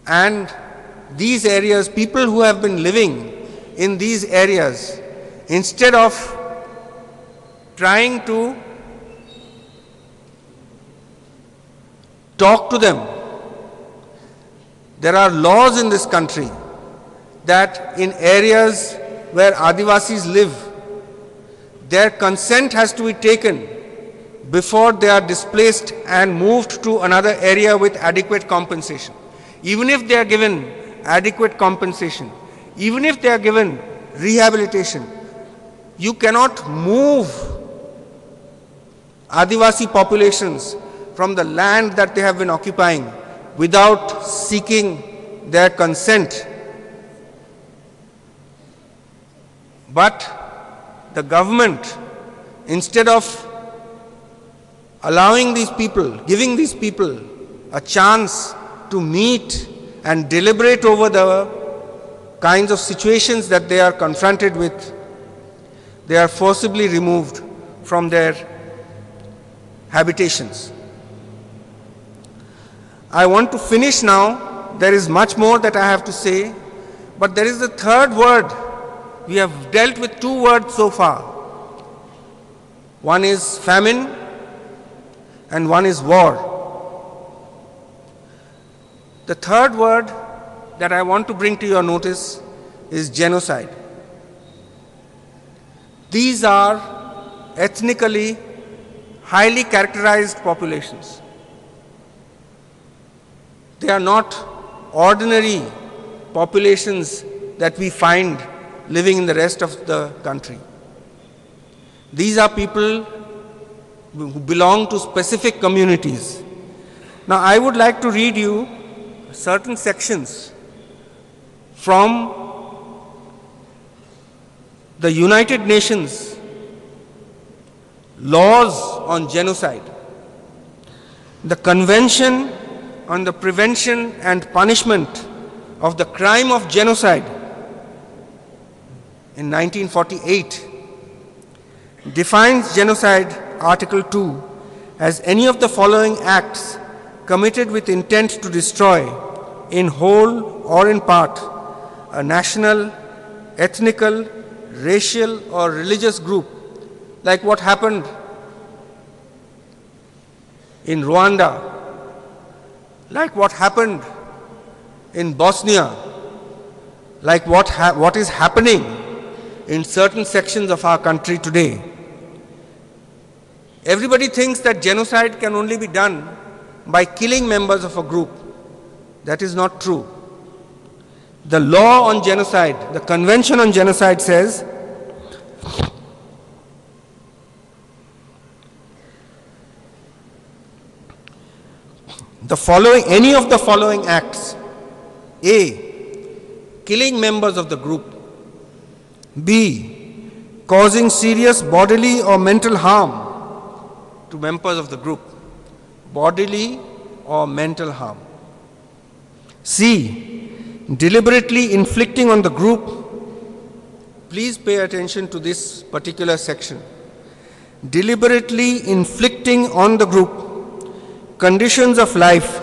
And these areas, people who have been living in these areas, instead of trying to talk to them, there are laws in this country that in areas where Adivasis live, their consent has to be taken before they are displaced and moved to another area with adequate compensation. Even if they are given adequate compensation, even if they are given rehabilitation, you cannot move Adivasi populations from the land that they have been occupying without seeking their consent. But the government, instead of allowing these people, giving these people a chance to meet and deliberate over the kinds of situations that they are confronted with, they are forcibly removed from their habitations. I want to finish now. There is much more that I have to say, but there is the third word. We have dealt with two words so far. One is famine and one is war. The third word that I want to bring to your notice is genocide. These are ethnically highly characterized populations. They are not ordinary populations that we find living in the rest of the country. These are people who belong to specific communities. Now, I would like to read you certain sections from the United Nations laws on genocide, the Convention on the Prevention and Punishment of the Crime of Genocide in 1948 defines genocide, Article 2, as any of the following acts committed with intent to destroy, in whole or in part, a national, ethnical, racial or religious group, like what happened in Rwanda, like what happened in Bosnia, like what is happening in certain sections of our country today. Everybody thinks that genocide can only be done by killing members of a group. That is not true. The law on genocide, the Convention on Genocide says the following, any of the following acts: A, killing members of the group; B, causing serious bodily or mental harm to members of the group, bodily or mental harm; C, deliberately inflicting on the group. Please pay attention to this particular section. Deliberately inflicting on the group conditions of life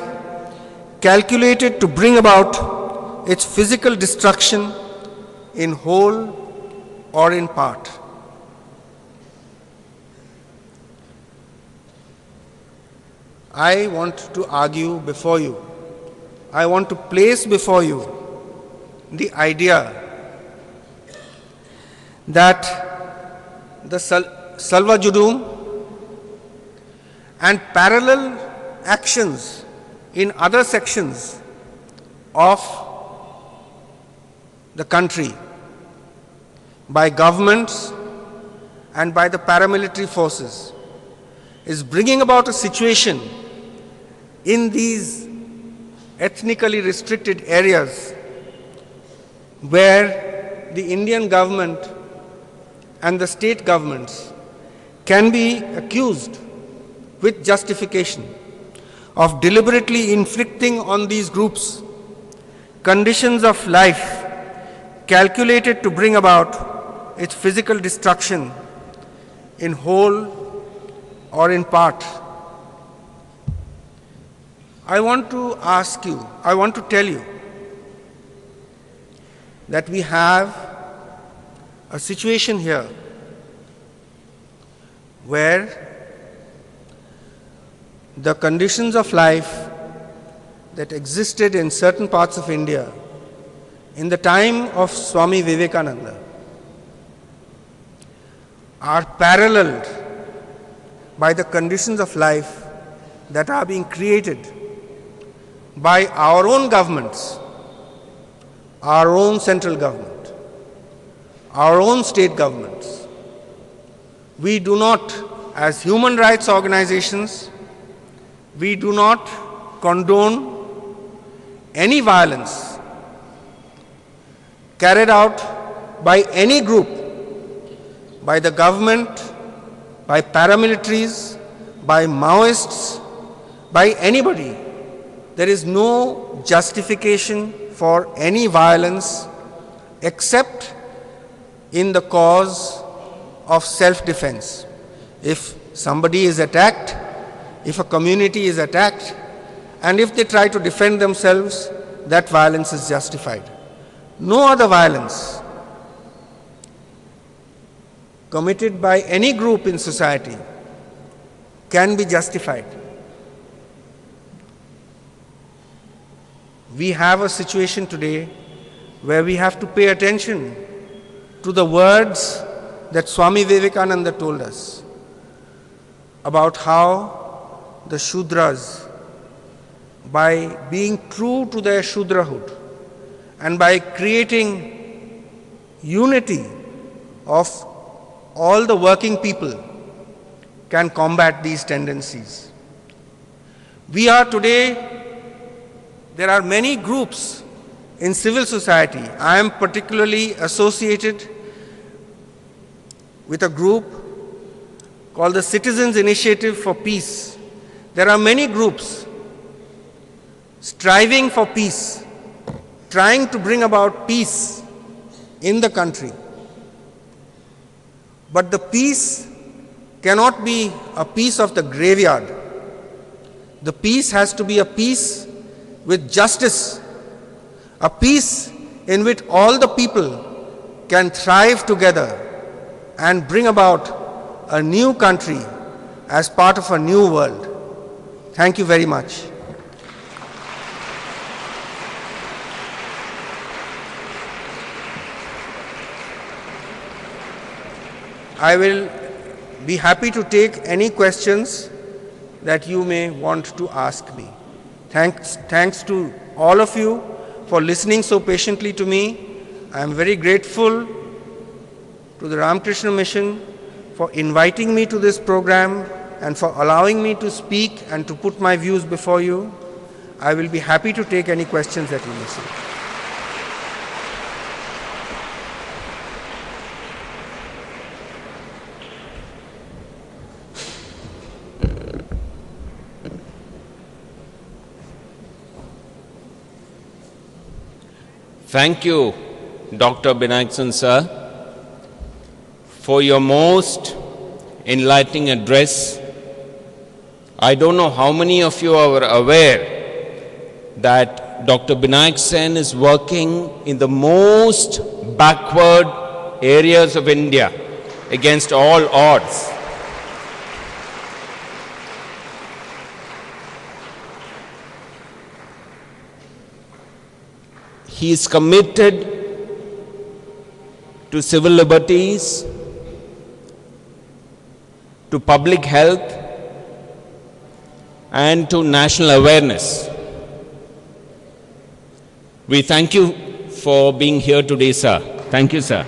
calculated to bring about its physical destruction in whole or in part. I want to argue before you, I want to place before you the idea that the Salva Judum and parallel actions in other sections of the country by governments and by the paramilitary forces is bringing about a situation in these ethnically restricted areas where the Indian government and the state governments can be accused with justification of deliberately inflicting on these groups conditions of life calculated to bring about its physical destruction in whole or in part. I want to ask you, I want to tell you that we have a situation here where the conditions of life that existed in certain parts of India in the time of Swami Vivekananda are paralleled by the conditions of life that are being created by our own governments, our own central government, our own state governments. We do not, as human rights organizations, we do not condone any violence carried out by any group, by the government, by paramilitaries, by Maoists, by anybody. There is no justification for any violence except in the cause of self-defense. If somebody is attacked, if a community is attacked, and if they try to defend themselves, that violence is justified. No other violence committed by any group in society can be justified. We have a situation today where we have to pay attention to the words that Swami Vivekananda told us about how the Shudras, by being true to their Shudrahood and by creating unity of all the working people, can combat these tendencies. We are today, there are many groups in civil society. I am particularly associated with a group called the Citizens Initiative for Peace. There are many groups striving for peace, trying to bring about peace in the country. But the peace cannot be a peace of the graveyard. The peace has to be a peace with justice, a peace in which all the people can thrive together and bring about a new country as part of a new world. Thank you very much. I will be happy to take any questions that you may want to ask me. Thanks to all of you for listening so patiently to me. I am very grateful to the Ramakrishna Mission for inviting me to this program and for allowing me to speak and to put my views before you. I will be happy to take any questions that you may see. Thank you, Dr. Binayak sir, for your most enlightening address. I don't know how many of you are aware that Dr. Binayak Sen is working in the most backward areas of India against all odds. He is committed to civil liberties, to public health, and to national awareness. We thank you for being here today, sir. Thank you, sir.